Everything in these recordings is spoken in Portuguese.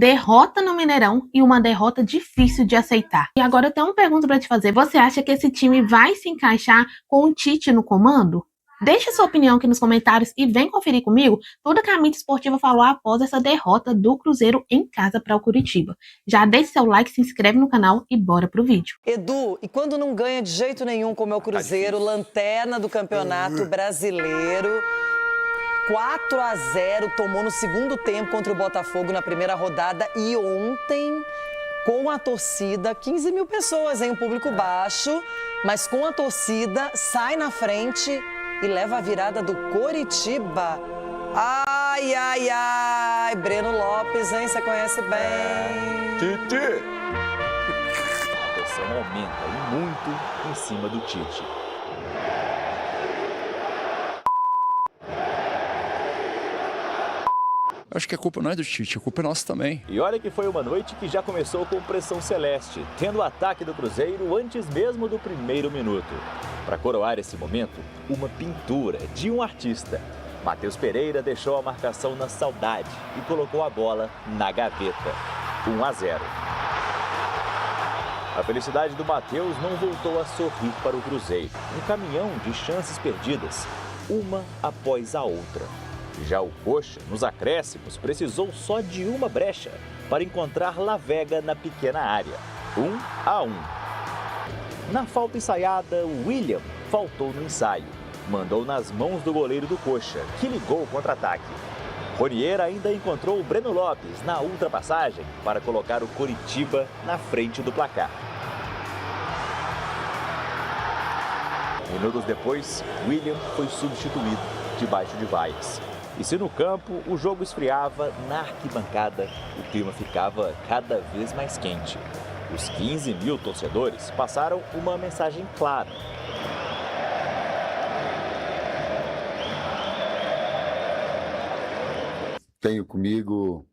derrota no Mineirão e uma derrota difícil de aceitar. E agora eu tenho uma pergunta para te fazer. Você acha que esse time vai se encaixar com o Tite no comando? Deixe sua opinião aqui nos comentários e vem conferir comigo tudo que a mídia esportiva falou após essa derrota do Cruzeiro em casa para o Curitiba. Já deixe seu like, se inscreve no canal e bora pro vídeo. Edu, e quando não ganha de jeito nenhum, como é o Cruzeiro, lanterna do Campeonato Brasileiro, 4-0, tomou no segundo tempo contra o Botafogo na primeira rodada e ontem, com a torcida, 15 mil pessoas, hein? Um público baixo, mas com a torcida, sai na frente e leva a virada do Coritiba. Ai, ai, ai, Breno Lopes, hein? Você conhece bem. Tite! A pressão aumenta e muito em cima do Tite. Acho que a culpa não é do Tite, a culpa é nossa também. E olha que foi uma noite que já começou com pressão celeste, tendo o ataque do Cruzeiro antes mesmo do primeiro minuto. Para coroar esse momento, uma pintura de um artista. Matheus Pereira deixou a marcação na saudade e colocou a bola na gaveta. 1-0. A felicidade do Matheus não voltou a sorrir para o Cruzeiro. Um caminhão de chances perdidas, uma após a outra. Já o Coxa, nos acréscimos, precisou só de uma brecha para encontrar Lavega na pequena área. 1-1. Na falta ensaiada, William faltou no ensaio. Mandou nas mãos do goleiro do Coxa, que ligou o contra-ataque. Ronier ainda encontrou o Breno Lopes na ultrapassagem para colocar o Coritiba na frente do placar. Minutos depois, William foi substituído debaixo de vaias. E se no campo o jogo esfriava, na arquibancada o clima ficava cada vez mais quente. Os 15 mil torcedores passaram uma mensagem clara. Tenho comigo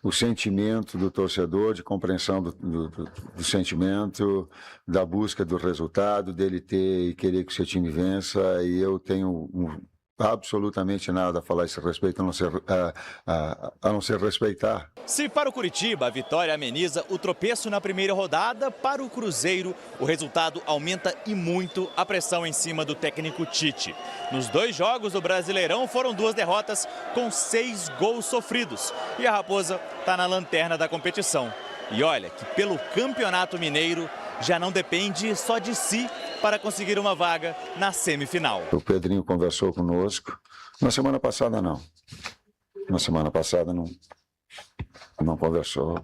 o sentimento do torcedor, de compreensão do sentimento, da busca do resultado, dele ter e querer que o seu time vença, e eu tenho absolutamente nada a falar a esse respeito, a não ser respeitar. Se para o Curitiba a vitória ameniza o tropeço na primeira rodada, para o Cruzeiro o resultado aumenta e muito a pressão em cima do técnico Tite. Nos 2 jogos do Brasileirão foram 2 derrotas com 6 gols sofridos e a Raposa está na lanterna da competição. E olha que pelo Campeonato Mineiro já não depende só de si para conseguir uma vaga na semifinal. O Pedrinho conversou conosco. Na semana passada, não. Na semana passada, não conversou.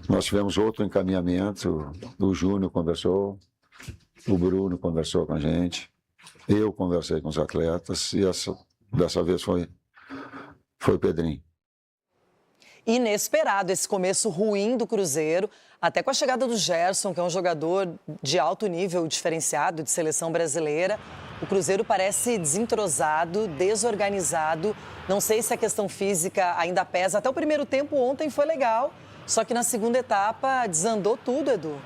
Nós tivemos outro encaminhamento. O Júnior conversou. O Bruno conversou com a gente. Eu conversei com os atletas. E dessa vez foi o Pedrinho. Inesperado esse começo ruim do Cruzeiro, até com a chegada do Gerson, que é um jogador de alto nível, diferenciado, de seleção brasileira. O Cruzeiro parece desentrosado, desorganizado. Não sei se a questão física ainda pesa. Até o primeiro tempo ontem foi legal, só que na segunda etapa desandou tudo, Edu.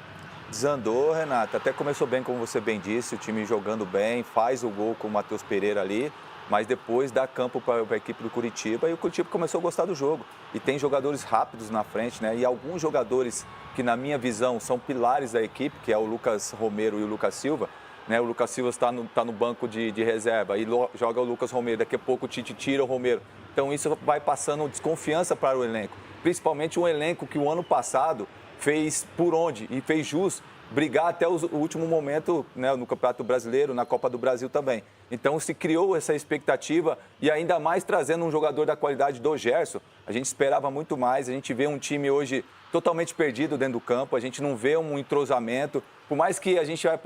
Desandou, Renata. Até começou bem, como você bem disse, o time jogando bem, faz o gol com o Matheus Pereira ali. Mas depois dá campo para a equipe do Curitiba e o Curitiba começou a gostar do jogo. E tem jogadores rápidos na frente, né? E alguns jogadores que, na minha visão, são pilares da equipe, que é o Lucas Romero e o Lucas Silva. Né? O Lucas Silva está no banco de reserva e joga o Lucas Romero. Daqui a pouco o Tite tira o Romero. Então isso vai passando desconfiança para o elenco. Principalmente um elenco que o ano passado fez por onde e fez jus brigar até o último momento, né, no Campeonato Brasileiro, na Copa do Brasil também. Então se criou essa expectativa e ainda mais trazendo um jogador da qualidade do Gerson. A gente esperava muito mais, a gente vê um time hoje totalmente perdido dentro do campo, a gente não vê um entrosamento, por mais que a gente vai,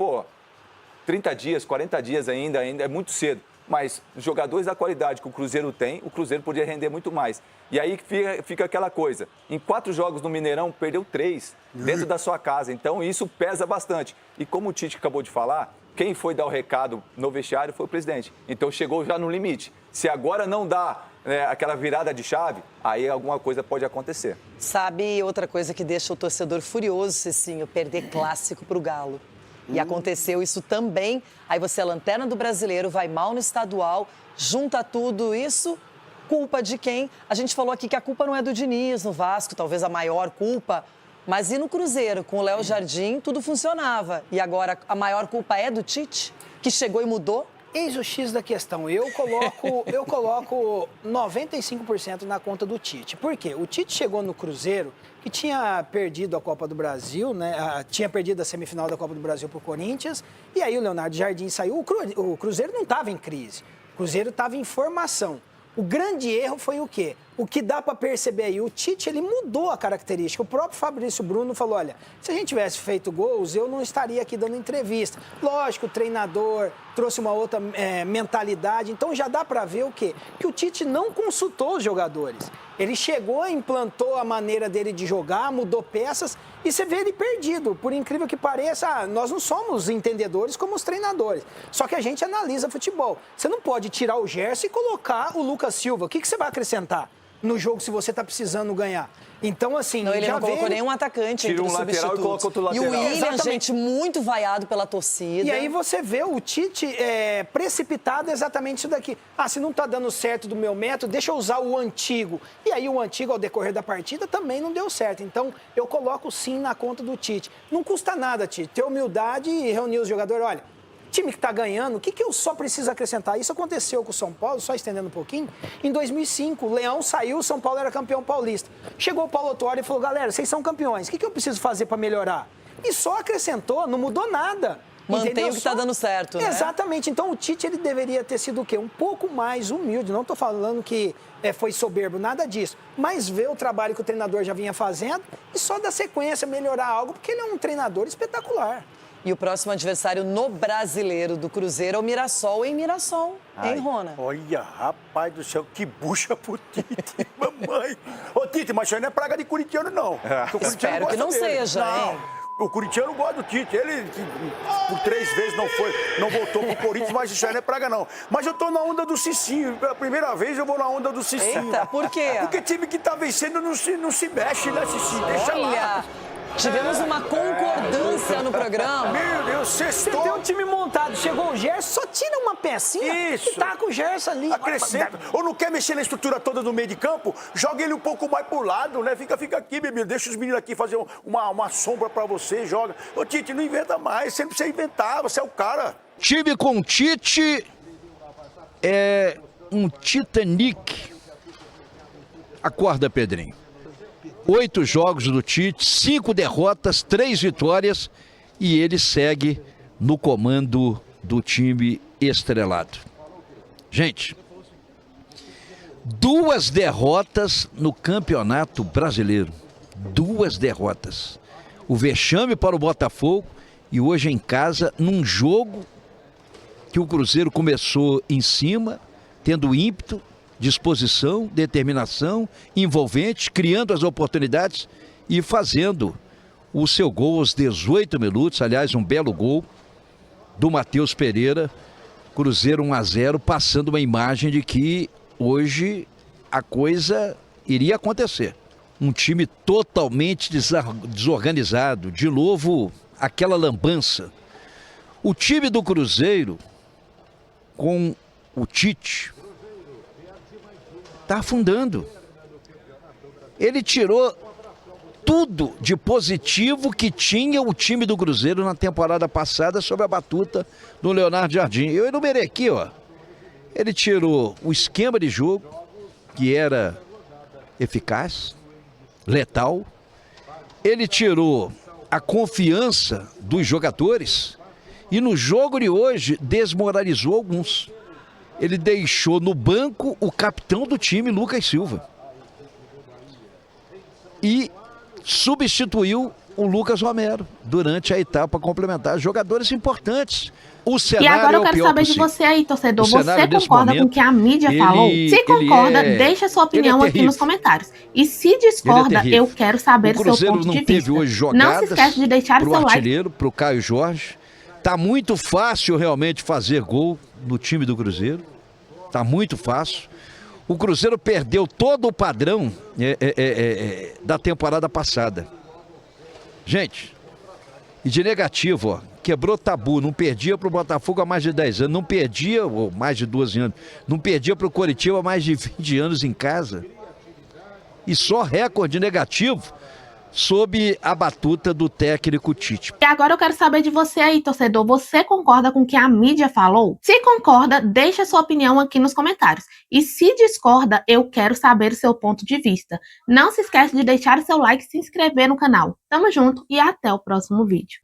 30 dias, 40 dias ainda é muito cedo. Mas jogadores da qualidade que o Cruzeiro tem, o Cruzeiro podia render muito mais. E aí fica aquela coisa, em 4 jogos no Mineirão, perdeu 3 dentro da sua casa. Então isso pesa bastante. E como o Tite acabou de falar, quem foi dar o recado no vestiário foi o presidente. Então chegou já no limite. Se agora não dá aquela virada de chave, aí alguma coisa pode acontecer. Sabe outra coisa que deixa o torcedor furioso, Cicinho? Perder clássico para o Galo. E aconteceu isso também. Aí você é lanterna do Brasileiro, vai mal no estadual, junta tudo isso culpa de quem? A gente falou aqui que a culpa não é do Diniz no Vasco, talvez a maior culpa. Mas e no Cruzeiro? Com o Léo Jardim, tudo funcionava. E agora a maior culpa é do Tite, que chegou e mudou? Eis o X da questão. Eu coloco 95% na conta do Tite. Por quê? O Tite chegou no Cruzeiro, que tinha perdido a Copa do Brasil, né? Tinha perdido a semifinal da Copa do Brasil para o Corinthians. E aí o Leonardo Jardim saiu. O Cruzeiro não estava em crise. O Cruzeiro estava em formação. O grande erro foi o quê? O que dá para perceber aí, o Tite, ele mudou a característica. O próprio Fabrício Bruno falou, olha, se a gente tivesse feito gols, eu não estaria aqui dando entrevista. Lógico, o treinador trouxe uma outra mentalidade, então já dá para ver o quê? Que o Tite não consultou os jogadores. Ele chegou, implantou a maneira dele de jogar, mudou peças e você vê ele perdido. Por incrível que pareça, nós não somos entendedores como os treinadores. Só que a gente analisa futebol. Você não pode tirar o Gerson e colocar o Lucas Silva. O que você vai acrescentar no jogo se você está precisando ganhar? Então, assim, não, ele já não colocou nenhum atacante entre os substitutos. Tira um lateral e coloca outro lateral. E o William, Exatamente. gente, muito vaiado pela torcida. E aí você vê o Tite precipitado exatamente isso daqui. Ah, se não está dando certo do meu método, deixa eu usar o antigo. E aí o antigo, ao decorrer da partida, também não deu certo. Então, eu coloco sim na conta do Tite. Não custa nada, Tite, ter humildade e reunir os jogadores. Olha, time que está ganhando, o que eu só preciso acrescentar? Isso aconteceu com o São Paulo, só estendendo um pouquinho. Em 2005, o Leão saiu, o São Paulo era campeão paulista. Chegou o Paulo Autuori e falou, galera, vocês são campeões, o que eu preciso fazer para melhorar? E só acrescentou, não mudou nada. Mantém o que está dando certo, né? Exatamente. Então, o Tite, ele deveria ter sido o quê? Um pouco mais humilde. Não estou falando que foi soberbo, nada disso. Mas ver o trabalho que o treinador já vinha fazendo e só dar sequência, melhorar algo, porque ele é um treinador espetacular. E o próximo adversário no Brasileiro do Cruzeiro é o Mirassol, em Mirassol, em Rona. Olha, rapaz do céu, que bucha pro Tite, mamãe. Ô, Tite, mas isso aí não é praga de corintiano, não. Espero que não seja, hein? O corintiano gosta do Tite. Ele, por 3 vezes, não voltou pro Corinthians, mas isso aí não é praga, não. Mas eu tô na onda do Cicinho. Pela primeira vez, eu vou na onda do Cicinho. Eita, por quê? Porque time que tá vencendo não se mexe, né, Cicinho? Deixa lá. Olha, tivemos uma concordância no programa. Meu Deus, Você sextou. tem um time montado, chegou o Gerson, só tira uma pecinha Isso. e taca o Gerson ali. Acrescenta. Ou não quer mexer na estrutura toda do meio de campo? Joga ele um pouco mais pro lado, né? Fica aqui, bebê. Deixa os meninos aqui fazer uma sombra pra você, joga. Ô, Tite, não inventa mais. Você não precisa inventar, você é o cara. Time com Tite é um Titanic. Acorda, Pedrinho. 8 jogos do Tite, 5 derrotas, 3 vitórias e ele segue no comando do time estrelado. Gente, 2 derrotas no Campeonato Brasileiro. 2 derrotas. O vexame para o Botafogo e hoje em casa, num jogo que o Cruzeiro começou em cima, tendo ímpeto, disposição, determinação, envolvente, criando as oportunidades e fazendo o seu gol aos 18 minutos, aliás, um belo gol do Matheus Pereira, Cruzeiro 1-0, passando uma imagem de que hoje a coisa iria acontecer. Um time totalmente desorganizado, de novo aquela lambança. O time do Cruzeiro, com o Tite, está afundando. Ele tirou tudo de positivo que tinha o time do Cruzeiro na temporada passada sob a batuta do Leonardo Jardim. Eu enumerei aqui, ó. Ele tirou o esquema de jogo, que era eficaz, letal. Ele tirou a confiança dos jogadores e no jogo de hoje desmoralizou alguns. Ele deixou no banco o capitão do time, Lucas Silva. E substituiu o Lucas Romero durante a etapa complementar. Jogadores importantes. O cenário E agora eu é o quero pior saber de possível. você aí, torcedor. O Você cenário desse concorda com o momento, que a mídia ele- falou? Se ele concorda, é- deixa sua opinião ele é aqui terrível. nos comentários. E se discorda, terrível. eu quero saber O o seu Cruzeiro ponto não de teve vista. hoje Não jogadas se esquece de deixar o pro seu like. artilheiro, pro Caio Jorge. Tá muito fácil realmente fazer gol no time do Cruzeiro. Tá muito fácil. O Cruzeiro perdeu todo o padrão da temporada passada. Gente, E de negativo, ó, quebrou tabu, não perdia para o Botafogo há mais de 10 anos, não perdia, ou mais de 12 anos, não perdia para o Coritiba há mais de 20 anos em casa. E só recorde negativo sob a batuta do técnico Tite. E agora eu quero saber de você aí, torcedor. Você concorda com o que a mídia falou? Se concorda, deixa sua opinião aqui nos comentários. E se discorda, eu quero saber o seu ponto de vista. Não se esquece de deixar o seu like e se inscrever no canal. Tamo junto e até o próximo vídeo.